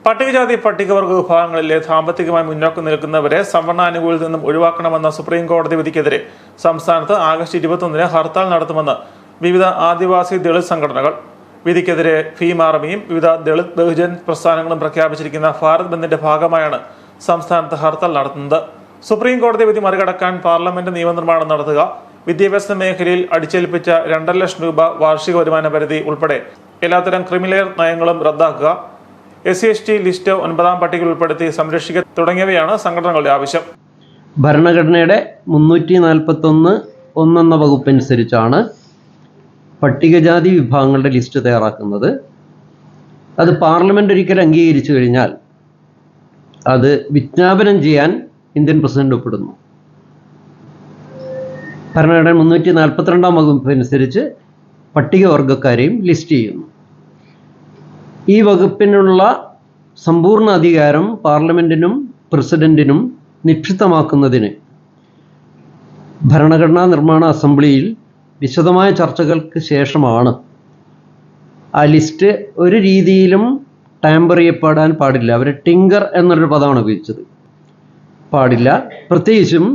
പട്ടികജാതി പട്ടികവർഗ വിഭാഗങ്ങളിലെ സാമ്പത്തികമായി മുന്നോക്കം നിൽക്കുന്നവരെ സംവരണാനുകൂലിൽ നിന്നും ഒഴിവാക്കണമെന്ന സുപ്രീം കോടതി വിധിക്കെതിരെ സംസ്ഥാനത്ത് ആഗസ്റ്റ് 21-ന് ഹർത്താൽ നടത്തുമെന്ന് വിവിധ ആദിവാസി ദളിത് സംഘടനകൾ. വിധിക്കെതിരെ ഭീം ആർമിയും വിവിധ ദളിത് ബഹുജൻ പ്രസ്ഥാനങ്ങളും പ്രഖ്യാപിച്ചിരിക്കുന്ന ഭാരത് ബന്ദിന്റെ ഭാഗമായാണ് സംസ്ഥാനത്ത് ഹർത്താൽ നടത്തുന്നത്. സുപ്രീം കോടതി വിധി മറികടക്കാൻ പാർലമെന്റ് നിയമനിർമ്മാണം നടത്തുക, വിദ്യാഭ്യാസ മേഖലയിൽ അടിച്ചേൽപ്പിച്ച 2.5 ലക്ഷം രൂപ വാർഷിക വരുമാന പരിധി ഉൾപ്പെടെ എല്ലാത്തരം ക്രിമിനൽ നയങ്ങളും റദ്ദാക്കുക, SC/ST ലിസ്റ്റ് 9-ാം പട്ടികയിൽ ഉൾപ്പെടുത്തി സംരക്ഷിക്കുക തുടങ്ങിയവയാണ് സംഘടനകളുടെ ആവശ്യം. ഭരണഘടനയുടെ 341 എന്ന വകുപ്പനുസരിച്ചാണ് പട്ടികജാതി വിഭാഗങ്ങളുടെ ലിസ്റ്റ് തയ്യാറാക്കുന്നത്. അത് പാർലമെന്റ് ഒരിക്കൽ അംഗീകരിച്ചു കഴിഞ്ഞാൽ അത് വിജ്ഞാപനം ചെയ്യാൻ ഇന്ത്യൻ പ്രസിഡന്റ് ഒപ്പിടുന്നു. ഭരണഘടന 342-ാം വകുപ്പ് അനുസരിച്ച് പട്ടികവർഗക്കാരെയും ലിസ്റ്റ് ചെയ്യുന്നു. ഈ വകുപ്പിനുള്ള സമ്പൂർണ്ണ അധികാരം പാർലമെന്റിനും പ്രസിഡന്റിനും നിക്ഷിപ്തമാക്കുന്നതിന് ഭരണഘടനാ നിർമ്മാണ അസംബ്ലിയിൽ വിശദമായ ചർച്ചകൾക്ക് ശേഷമാണ് ആ ലിസ്റ്റ് ഒരു രീതിയിലും ടാമ്പർ ചെയ്യപ്പെടാൻ പാടില്ല. അവർ ടിങ്കർ എന്നൊരു പദമാണ് ഉപയോഗിച്ചത്. പാടില്ല. പ്രത്യേകിച്ചും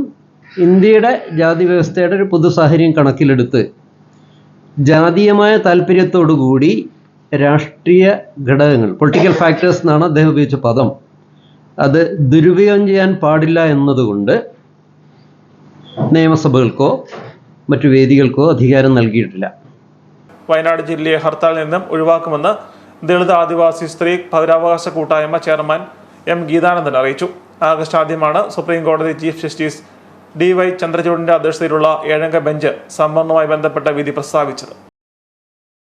ഇന്ത്യയുടെ ജാതി വ്യവസ്ഥയുടെ ഒരു പൊതു സാഹചര്യം കണക്കിലെടുത്ത് ജാതീയമായ താല്പര്യത്തോടുകൂടി രാഷ്ട്രീയ ഘടകങ്ങൾ, പൊളിറ്റിക്കൽ ഫാക്ടേഴ്സ് എന്നാണ് അദ്ദേഹം ഉപയോഗിച്ച പദം, അത് ദുരുപയോഗം ചെയ്യാൻ പാടില്ല എന്നതുകൊണ്ട് നിയമസഭകൾക്കോ മറ്റു വേദികൾക്കോ അധികാരം നൽകിയിട്ടില്ല. വയനാട് ജില്ലയെ ഹർത്താലിൽ നിന്നും ഒഴിവാക്കുമെന്ന് ദളിത് ആദിവാസി സ്ത്രീ പൗരാവകാശ കൂട്ടായ്മ ചെയർമാൻ M. ഗീതാനന്ദൻ അറിയിച്ചു. ആഗസ്റ്റ് ആദ്യമാണ് സുപ്രീം കോടതി ചീഫ് ജസ്റ്റിസ് DY ചന്ദ്രചൂഡിന്റെ അധ്യക്ഷതയിലുള്ള 7-അംഗ ബെഞ്ച് സംവരണവുമായി ബന്ധപ്പെട്ട വിധി പ്രസ്താവിച്ചത്.